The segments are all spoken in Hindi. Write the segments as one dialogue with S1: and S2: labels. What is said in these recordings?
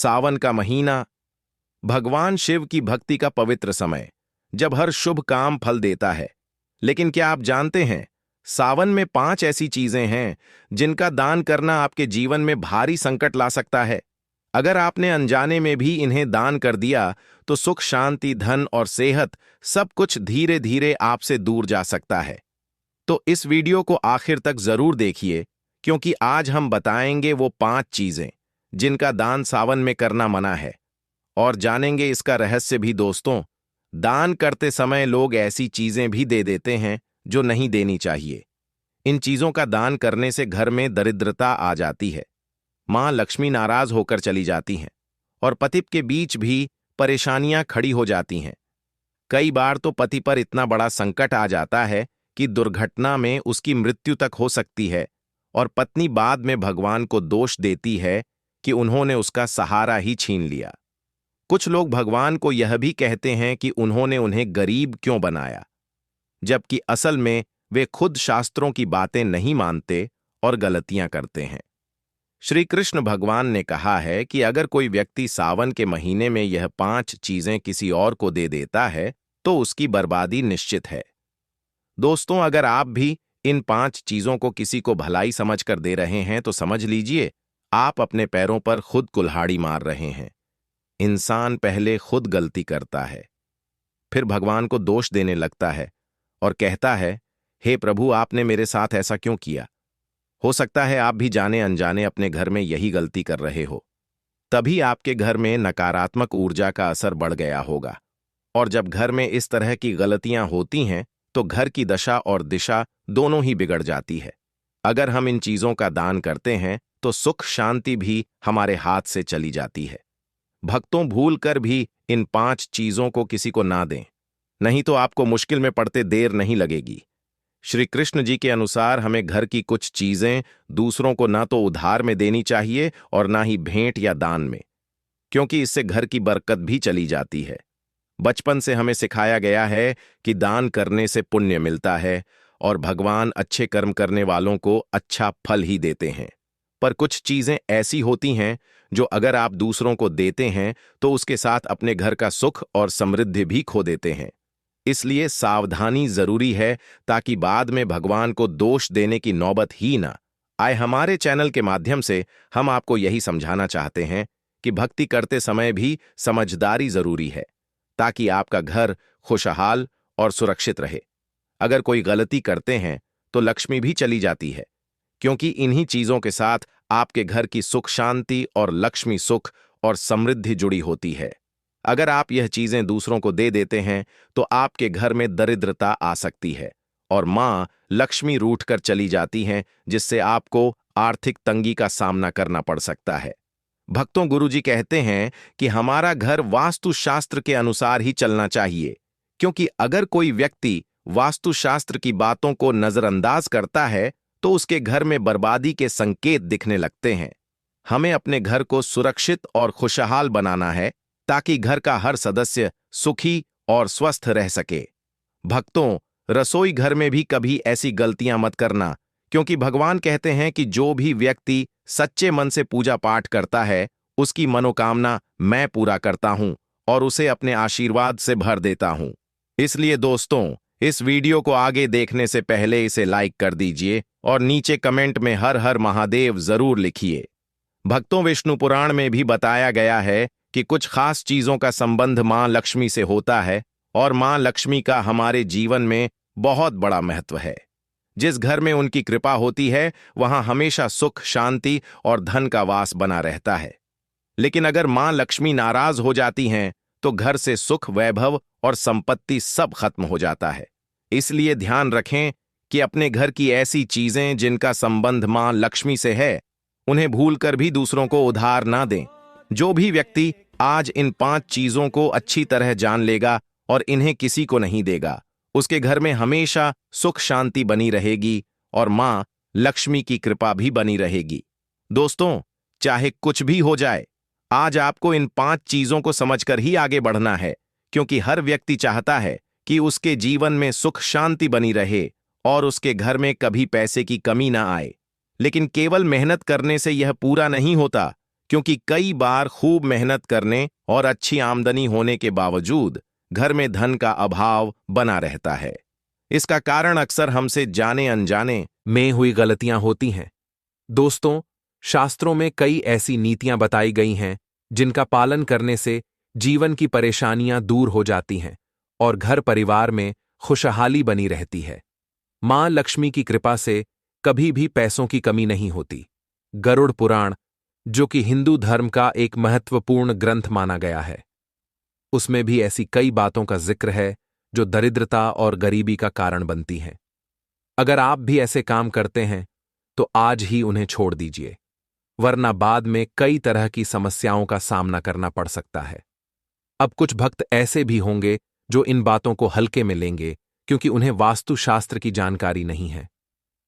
S1: सावन का महीना, भगवान शिव की भक्ति का पवित्र समय, जब हर शुभ काम फल देता है। लेकिन क्या आप जानते हैं, सावन में 5 ऐसी चीजें हैं जिनका दान करना आपके जीवन में भारी संकट ला सकता है। अगर आपने अनजाने में भी इन्हें दान कर दिया तो सुख, शांति, धन और सेहत सब कुछ धीरे धीरे आपसे दूर जा सकता है। तो इस वीडियो को आखिर तक जरूर देखिए, क्योंकि आज हम बताएंगे वो 5 चीजें जिनका दान सावन में करना मना है, और जानेंगे इसका रहस्य भी। दोस्तों, दान करते समय लोग ऐसी चीजें भी दे देते हैं जो नहीं देनी चाहिए। इन चीजों का दान करने से घर में दरिद्रता आ जाती है, मां लक्ष्मी नाराज होकर चली जाती हैं और पति के बीच भी परेशानियां खड़ी हो जाती हैं। कई बार तो पति पर इतना बड़ा संकट आ जाता है कि दुर्घटना में उसकी मृत्यु तक हो सकती है, और पत्नी बाद में भगवान को दोष देती है कि उन्होंने उसका सहारा ही छीन लिया। कुछ लोग भगवान को यह भी कहते हैं कि उन्होंने उन्हें गरीब क्यों बनाया, जबकि असल में वे खुद शास्त्रों की बातें नहीं मानते और गलतियां करते हैं। श्री कृष्ण भगवान ने कहा है कि अगर कोई व्यक्ति सावन के महीने में यह 5 चीजें किसी और को दे देता है तो उसकी बर्बादी निश्चित है। दोस्तों, अगर आप भी इन 5 चीजों को किसी को भलाई समझकर दे रहे हैं तो समझ लीजिए आप अपने पैरों पर खुद कुल्हाड़ी मार रहे हैं। इंसान पहले खुद गलती करता है, फिर भगवान को दोष देने लगता है और कहता है, हे प्रभु, आपने मेरे साथ ऐसा क्यों किया। हो सकता है आप भी जाने अनजाने अपने घर में यही गलती कर रहे हो। तभी आपके घर में नकारात्मक ऊर्जा का असर बढ़ गया होगा, और जब घर में इस तरह की गलतियां होती हैं तो घर की दशा और दिशा दोनों ही बिगड़ जाती है। अगर हम इन चीजों का दान करते हैं तो सुख, शांति भी हमारे हाथ से चली जाती है। भक्तों, भूल कर भी इन 5 चीजों को किसी को ना दें, नहीं तो आपको मुश्किल में पड़ते देर नहीं लगेगी। श्री कृष्ण जी के अनुसार हमें घर की कुछ चीजें दूसरों को ना तो उधार में देनी चाहिए और ना ही भेंट या दान में, क्योंकि इससे घर की बरकत भी चली जाती है। बचपन से हमें सिखाया गया है कि दान करने से पुण्य मिलता है और भगवान अच्छे कर्म करने वालों को अच्छा फल ही देते हैं। पर कुछ चीजें ऐसी होती हैं जो अगर आप दूसरों को देते हैं तो उसके साथ अपने घर का सुख और समृद्धि भी खो देते हैं। इसलिए सावधानी जरूरी है, ताकि बाद में भगवान को दोष देने की नौबत ही ना आए। हमारे चैनल के माध्यम से हम आपको यही समझाना चाहते हैं कि भक्ति करते समय भी समझदारी जरूरी है, ताकि आपका घर खुशहाल और सुरक्षित रहे। अगर कोई गलती करते हैं तो लक्ष्मी भी चली जाती है, क्योंकि इन्हीं चीजों के साथ आपके घर की सुख, शांति और लक्ष्मी, सुख और समृद्धि जुड़ी होती है। अगर आप यह चीजें दूसरों को दे देते हैं तो आपके घर में दरिद्रता आ सकती है और मां लक्ष्मी रूठ कर चली जाती हैं, जिससे आपको आर्थिक तंगी का सामना करना पड़ सकता है। भक्तों, गुरुजी कहते हैं कि हमारा घर वास्तुशास्त्र के अनुसार ही चलना चाहिए, क्योंकि अगर कोई व्यक्ति वास्तुशास्त्र की बातों को नजरअंदाज करता है तो उसके घर में बर्बादी के संकेत दिखने लगते हैं। हमें अपने घर को सुरक्षित और खुशहाल बनाना है, ताकि घर का हर सदस्य सुखी और स्वस्थ रह सके। भक्तों, रसोई घर में भी कभी ऐसी गलतियां मत करना, क्योंकि भगवान कहते हैं कि जो भी व्यक्ति सच्चे मन से पूजा पाठ करता है उसकी मनोकामना मैं पूरा करता हूं और उसे अपने आशीर्वाद से भर देता हूं। इसलिए दोस्तों, इस वीडियो को आगे देखने से पहले इसे लाइक कर दीजिए और नीचे कमेंट में हर हर महादेव जरूर लिखिए। भक्तों, विष्णु पुराण में भी बताया गया है कि कुछ खास चीजों का संबंध मां लक्ष्मी से होता है, और मां लक्ष्मी का हमारे जीवन में बहुत बड़ा महत्व है। जिस घर में उनकी कृपा होती है वहां हमेशा सुख, शांति और धन का वास बना रहता है। लेकिन अगर मां लक्ष्मी नाराज हो जाती हैं तो घर से सुख, वैभव और संपत्ति सब खत्म हो जाता है। इसलिए ध्यान रखें कि अपने घर की ऐसी चीजें जिनका संबंध मां लक्ष्मी से है, उन्हें भूलकर भी दूसरों को उधार ना दें। जो भी व्यक्ति आज इन 5 चीजों को अच्छी तरह जान लेगा और इन्हें किसी को नहीं देगा, उसके घर में हमेशा सुख, शांति बनी रहेगी और मां लक्ष्मी की कृपा भी बनी रहेगी। दोस्तों, चाहे कुछ भी हो जाए, आज आपको इन 5 चीजों को समझकर ही आगे बढ़ना है, क्योंकि हर व्यक्ति चाहता है कि उसके जीवन में सुख, शांति बनी रहे और उसके घर में कभी पैसे की कमी ना आए। लेकिन केवल मेहनत करने से यह पूरा नहीं होता, क्योंकि कई बार खूब मेहनत करने और अच्छी आमदनी होने के बावजूद घर में धन का अभाव बना रहता है। इसका कारण अक्सर हमसे जाने अनजाने
S2: में हुई गलतियां होती हैं। दोस्तों, शास्त्रों में कई ऐसी नीतियां बताई गई हैं जिनका पालन करने से जीवन की परेशानियां दूर हो जाती हैं और घर परिवार में खुशहाली बनी रहती है। मां लक्ष्मी की कृपा से कभी भी पैसों की कमी नहीं होती। गरुड़ पुराण, जो कि हिंदू धर्म का एक महत्वपूर्ण ग्रंथ माना गया है, उसमें भी ऐसी कई बातों का जिक्र है जो दरिद्रता और गरीबी का कारण बनती हैं। अगर आप भी ऐसे काम करते हैं तो आज ही उन्हें छोड़ दीजिए, वरना बाद में कई तरह की समस्याओं का सामना करना पड़ सकता है। अब कुछ भक्त ऐसे भी होंगे जो इन बातों को हल्के में लेंगे क्योंकि उन्हें वास्तुशास्त्र की जानकारी नहीं है।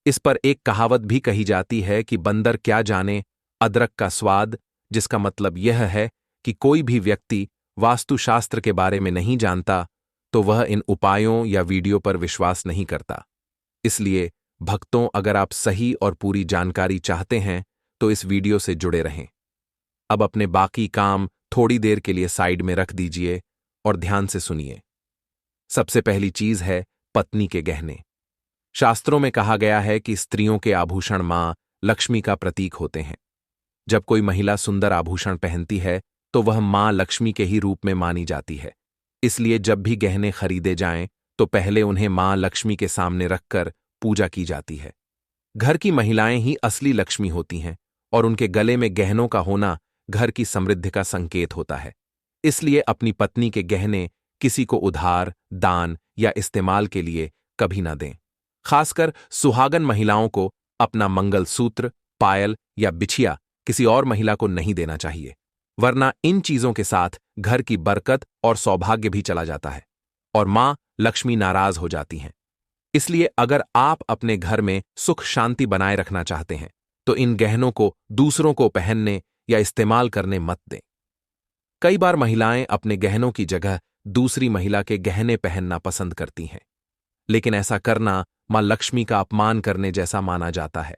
S2: इस पर एक कहावत भी कही जाती है कि बंदर क्या जाने अदरक का स्वाद, जिसका मतलब यह है कि कोई भी व्यक्ति वास्तुशास्त्र के बारे में नहीं जानता तो वह इन उपायों या वीडियो पर विश्वास नहीं करता। इसलिए भक्तों, अगर आप सही और पूरी जानकारी चाहते हैं तो इस वीडियो से जुड़े रहें। अब अपने बाकी काम थोड़ी देर के लिए साइड में रख दीजिए और ध्यान से सुनिए। सबसे पहली चीज है पत्नी के गहने। शास्त्रों में कहा गया है कि स्त्रियों के आभूषण मां लक्ष्मी का प्रतीक होते हैं। जब कोई महिला सुंदर आभूषण पहनती है तो वह मां लक्ष्मी के ही रूप में मानी जाती है। इसलिए जब भी गहने खरीदे जाएं तो पहले उन्हें मां लक्ष्मी के सामने रखकर पूजा की जाती है। घर की महिलाएं ही असली लक्ष्मी होती हैं और उनके गले में गहनों का होना घर की समृद्धि का संकेत होता है। इसलिए अपनी पत्नी के गहने किसी को उधार, दान या इस्तेमाल के लिए कभी न दें। खासकर सुहागन महिलाओं को अपना मंगलसूत्र, पायल या बिछिया किसी और महिला को नहीं देना चाहिए, वरना इन चीजों के साथ घर की बरकत और सौभाग्य भी चला जाता है और मां लक्ष्मी नाराज हो जाती हैं। इसलिए अगर आप अपने घर में सुख शांति बनाए रखना चाहते हैं तो इन गहनों को दूसरों को पहनने या इस्तेमाल करने मत दें। कई बार महिलाएं अपने गहनों की जगह दूसरी महिला के गहने पहनना पसंद करती हैं, लेकिन ऐसा करना मां लक्ष्मी का अपमान करने जैसा माना जाता है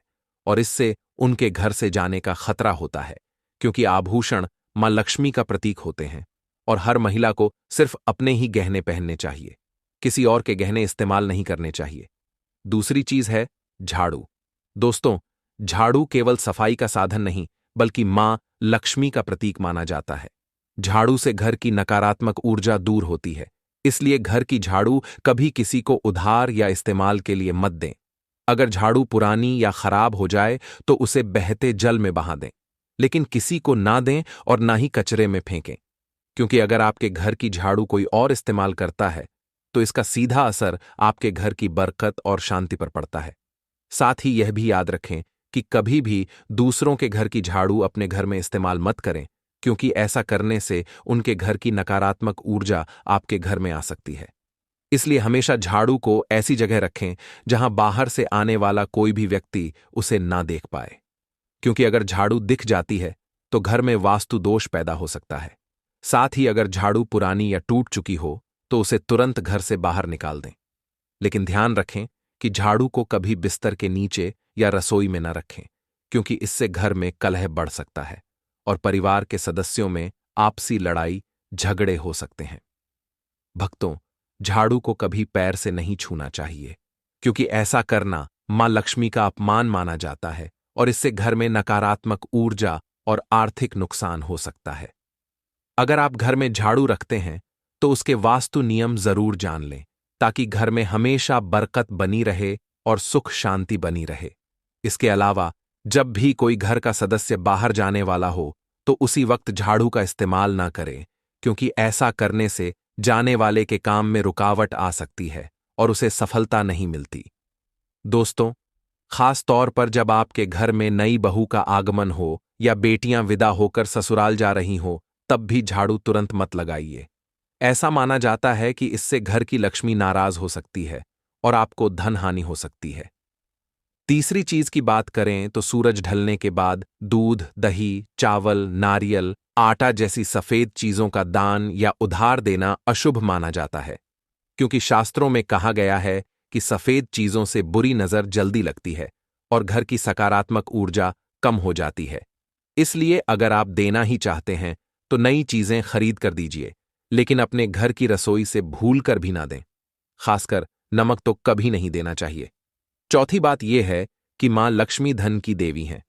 S2: और इससे उनके घर से जाने का खतरा होता है, क्योंकि आभूषण मां लक्ष्मी का प्रतीक होते हैं और हर महिला को सिर्फ अपने ही गहने पहनने चाहिए, किसी और के गहने इस्तेमाल नहीं करने चाहिए। दूसरी चीज है झाड़ू। दोस्तों, झाड़ू केवल सफाई का साधन नहीं बल्कि मां लक्ष्मी का प्रतीक माना जाता है। झाड़ू से घर की नकारात्मक ऊर्जा दूर होती है, इसलिए घर की झाड़ू कभी किसी को उधार या इस्तेमाल के लिए मत दें। अगर झाड़ू पुरानी या खराब हो जाए तो उसे बहते जल में बहा दें, लेकिन किसी को ना दें और ना ही कचरे में फेंकें, क्योंकि अगर आपके घर की झाड़ू कोई और इस्तेमाल करता है तो इसका सीधा असर आपके घर की बरकत और शांति पर पड़ता है। साथ ही यह भी याद रखें कि कभी भी दूसरों के घर की झाड़ू अपने घर में इस्तेमाल मत करें, क्योंकि ऐसा करने से उनके घर की नकारात्मक ऊर्जा आपके घर में आ सकती है। इसलिए हमेशा झाड़ू को ऐसी जगह रखें जहां बाहर से आने वाला कोई भी व्यक्ति उसे ना देख पाए, क्योंकि अगर झाड़ू दिख जाती है तो घर में वास्तु दोष पैदा हो सकता है। साथ ही अगर झाड़ू पुरानी या टूट चुकी हो तो उसे तुरंत घर से बाहर निकाल दें। लेकिन ध्यान रखें कि झाड़ू को कभी बिस्तर के नीचे या रसोई में न रखें, क्योंकि इससे घर में कलह बढ़ सकता है और परिवार के सदस्यों में आपसी लड़ाई झगड़े हो सकते हैं। भक्तों, झाड़ू को कभी पैर से नहीं छूना चाहिए, क्योंकि ऐसा करना मां लक्ष्मी का अपमान माना जाता है और इससे घर में नकारात्मक ऊर्जा और आर्थिक नुकसान हो सकता है। अगर आप घर में झाड़ू रखते हैं तो उसके वास्तु नियम जरूर जान लें, ताकि घर में हमेशा बरकत बनी रहे और सुख शांति बनी रहे। इसके अलावा जब भी कोई घर का सदस्य बाहर जाने वाला हो तो उसी वक्त झाड़ू का इस्तेमाल ना करें, क्योंकि ऐसा करने से जाने वाले के काम में रुकावट आ सकती है और उसे सफलता नहीं मिलती। दोस्तों, खास तौर पर जब आपके घर में नई बहू का आगमन हो या बेटियां विदा होकर ससुराल जा रही हों, तब भी झाड़ू तुरंत मत लगाइए। ऐसा माना जाता है कि इससे घर की लक्ष्मी नाराज हो सकती है और आपको धन हानि हो सकती है। तीसरी चीज की बात करें तो सूरज ढलने के बाद दूध, दही, चावल, नारियल, आटा जैसी सफेद चीजों का दान या उधार देना अशुभ माना जाता है, क्योंकि शास्त्रों में कहा गया है कि सफेद चीजों से बुरी नजर जल्दी लगती है और घर की सकारात्मक ऊर्जा कम हो जाती है। इसलिए अगर आप देना ही चाहते हैं तो नई चीजें खरीद कर दीजिए, लेकिन अपने घर की रसोई से भूल कर भी ना दें। खासकर नमक तो कभी नहीं देना चाहिए। चौथी बात यह है कि मां लक्ष्मी धन की देवी हैं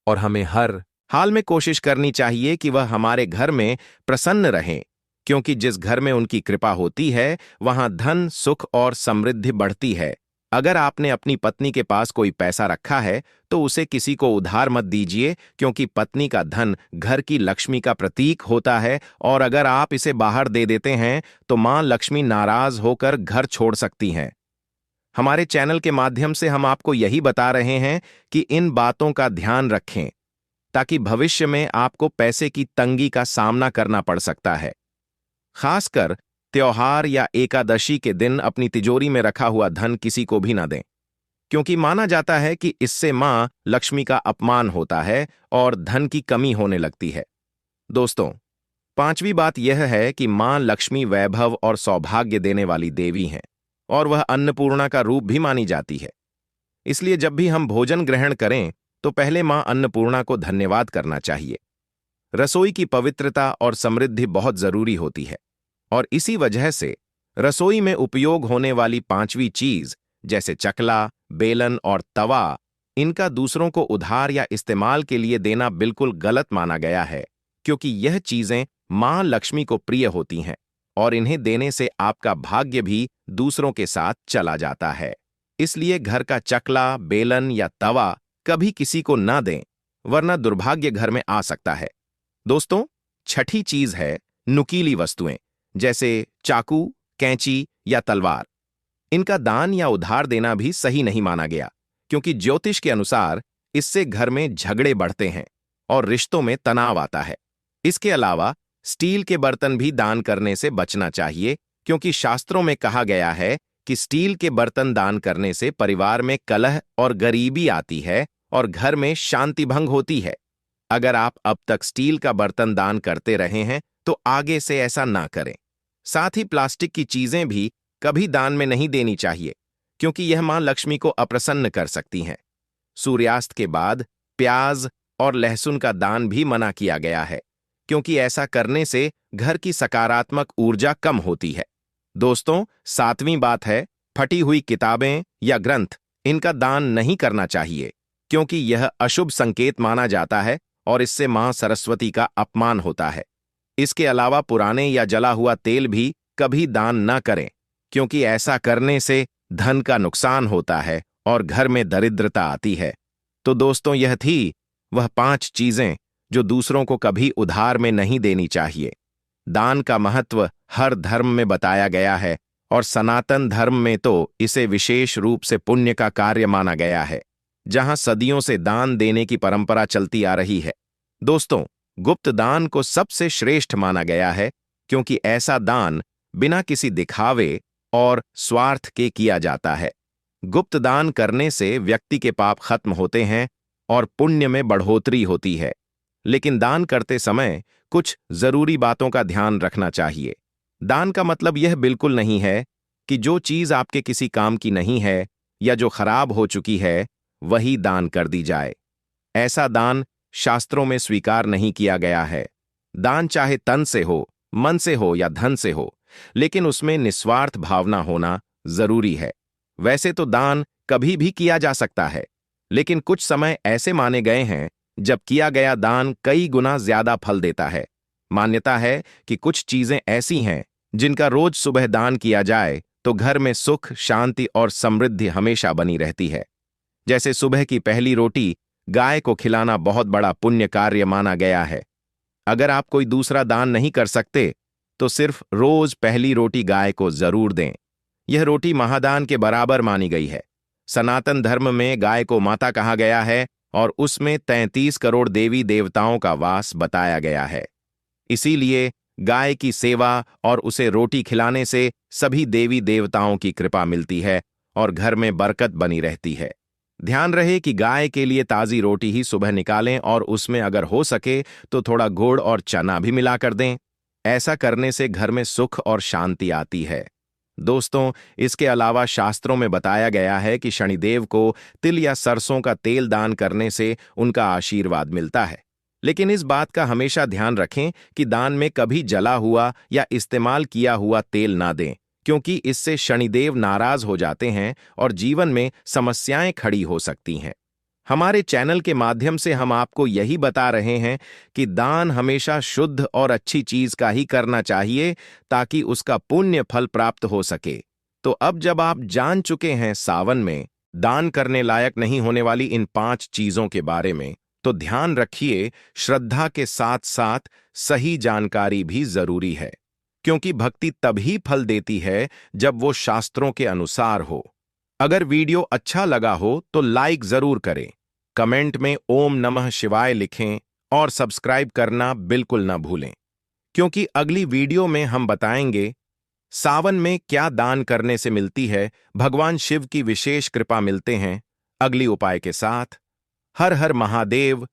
S2: और हमें हर
S1: हाल में कोशिश करनी चाहिए कि वह हमारे घर में प्रसन्न रहें, क्योंकि जिस घर में उनकी कृपा होती है वहां धन, सुख और समृद्धि बढ़ती है। अगर आपने अपनी पत्नी के पास कोई पैसा रखा है तो उसे किसी को उधार मत दीजिए, क्योंकि पत्नी का धन घर की लक्ष्मी का प्रतीक होता है और अगर आप इसे बाहर दे देते हैं तो मां लक्ष्मी नाराज होकर घर छोड़ सकती हैं। हमारे चैनल के माध्यम से हम आपको यही बता रहे हैं कि इन बातों का ध्यान रखें, ताकि भविष्य में आपको पैसे की तंगी का सामना करना पड़ सकता है। खासकर त्योहार या एकादशी के दिन अपनी तिजोरी में रखा हुआ धन किसी को भी ना दें, क्योंकि माना जाता है कि इससे मां लक्ष्मी का अपमान होता है और धन की कमी होने लगती है। दोस्तों, पांचवी बात यह है कि मां लक्ष्मी वैभव और सौभाग्य देने वाली देवी हैं और वह अन्नपूर्णा का रूप भी मानी जाती है। इसलिए जब भी हम भोजन ग्रहण करें तो पहले मां अन्नपूर्णा को धन्यवाद करना चाहिए। रसोई की पवित्रता और समृद्धि बहुत जरूरी होती है और इसी वजह से रसोई में उपयोग होने वाली पांचवी चीज जैसे चकला, बेलन और तवा, इनका दूसरों को उधार या इस्तेमाल के लिए देना बिल्कुल गलत माना गया है, क्योंकि यह चीजें मां लक्ष्मी को प्रिय होती हैं और इन्हें देने से आपका भाग्य भी दूसरों के साथ चला जाता है। इसलिए घर का चकला, बेलन या तवा कभी किसी को ना दें, वरना दुर्भाग्य घर में आ सकता है। दोस्तों, छठी चीज है नुकीली वस्तुएं, जैसे चाकू, कैंची या तलवार। इनका दान या उधार देना भी सही नहीं माना गया, क्योंकि ज्योतिष के अनुसार इससे घर में झगड़े बढ़ते हैं और रिश्तों में तनाव आता है। इसके अलावा स्टील के बर्तन भी दान करने से बचना चाहिए, क्योंकि शास्त्रों में कहा गया है कि स्टील के बर्तन दान करने से परिवार में कलह और गरीबी आती है और घर में शांति भंग होती है। अगर आप अब तक स्टील का बर्तन दान करते रहे हैं तो आगे से ऐसा ना करें। साथ ही प्लास्टिक की चीजें भी कभी दान में नहीं देनी चाहिए, क्योंकि यह मां लक्ष्मी को अप्रसन्न कर सकती हैं। सूर्यास्त के बाद प्याज और लहसुन का दान भी मना किया गया है, क्योंकि ऐसा करने से घर की सकारात्मक ऊर्जा कम होती है। दोस्तों, सातवीं बात है फटी हुई किताबें या ग्रंथ, इनका दान नहीं करना चाहिए, क्योंकि यह अशुभ संकेत माना जाता है और इससे मां सरस्वती का अपमान होता है। इसके अलावा पुराने या जला हुआ तेल भी कभी दान न करें, क्योंकि ऐसा करने से धन का नुकसान होता है और घर में दरिद्रता आती है। तो दोस्तों, यह थी वह 5 चीजें जो दूसरों को कभी उधार में नहीं देनी चाहिए। दान का महत्व हर धर्म में बताया गया है और सनातन धर्म में तो इसे विशेष रूप से पुण्य का कार्य माना गया है, जहां सदियों से दान देने की परंपरा चलती आ रही है। दोस्तों, गुप्त दान को सबसे श्रेष्ठ माना गया है, क्योंकि ऐसा दान बिना किसी दिखावे और स्वार्थ के किया जाता है। गुप्त दान करने से व्यक्ति के पाप खत्म होते हैं और पुण्य में बढ़ोतरी होती है। लेकिन दान करते समय कुछ जरूरी बातों का ध्यान रखना चाहिए। दान का मतलब यह बिल्कुल नहीं है कि जो चीज आपके किसी काम की नहीं है या जो खराब हो चुकी है वही दान कर दी जाए। ऐसा दान शास्त्रों में स्वीकार नहीं किया गया है। दान चाहे तन से हो, मन से हो या धन से हो, लेकिन उसमें निस्वार्थ भावना होना जरूरी है। वैसे तो दान कभी भी किया जा सकता है, लेकिन कुछ समय ऐसे माने गए हैं जब किया गया दान कई गुना ज्यादा फल देता है। मान्यता है कि कुछ चीजें ऐसी हैं जिनका रोज सुबह दान किया जाए तो घर में सुख, शांति और समृद्धि हमेशा बनी रहती है। जैसे सुबह की पहली रोटी गाय को खिलाना बहुत बड़ा पुण्य कार्य माना गया है। अगर आप कोई दूसरा दान नहीं कर सकते तो सिर्फ रोज पहली रोटी गाय को जरूर दें। यह रोटी महादान के बराबर मानी गई है। सनातन धर्म में गाय को माता कहा गया है और उसमें 33 करोड़ देवी देवताओं का वास बताया गया है। इसीलिए गाय की सेवा और उसे रोटी खिलाने से सभी देवी देवताओं की कृपा मिलती है और घर में बरकत बनी रहती है। ध्यान रहे कि गाय के लिए ताजी रोटी ही सुबह निकालें और उसमें अगर हो सके तो थोड़ा गुड़ और चना भी मिलाकर दें। ऐसा करने से घर में सुख और शांति आती है। दोस्तों, इसके अलावा शास्त्रों में बताया गया है कि शनिदेव को तिल या सरसों का तेल दान करने से उनका आशीर्वाद मिलता है। लेकिन इस बात का हमेशा ध्यान रखें कि दान में कभी जला हुआ या इस्तेमाल किया हुआ तेल ना दें, क्योंकि इससे शनिदेव नाराज हो जाते हैं और जीवन में समस्याएं खड़ी हो सकती हैं। हमारे चैनल के माध्यम से हम आपको यही बता रहे हैं कि दान हमेशा शुद्ध और अच्छी चीज का ही करना चाहिए, ताकि उसका पुण्य फल प्राप्त हो सके। तो अब जब आप जान चुके हैं सावन में दान करने लायक नहीं होने वाली इन 5 चीजों के बारे में, तो ध्यान रखिए, श्रद्धा के साथ साथ सही जानकारी भी जरूरी है, क्योंकि भक्ति तभी फल देती है जब वो शास्त्रों के अनुसार हो। अगर वीडियो अच्छा लगा हो तो लाइक जरूर करें, कमेंट में ओम नमः शिवाय लिखें और सब्सक्राइब करना बिल्कुल ना भूलें, क्योंकि अगली वीडियो में हम बताएंगे सावन में क्या दान करने से मिलती है भगवान शिव की विशेष कृपा मिलते हैं। अगली उपाय के साथ। हर हर महादेव।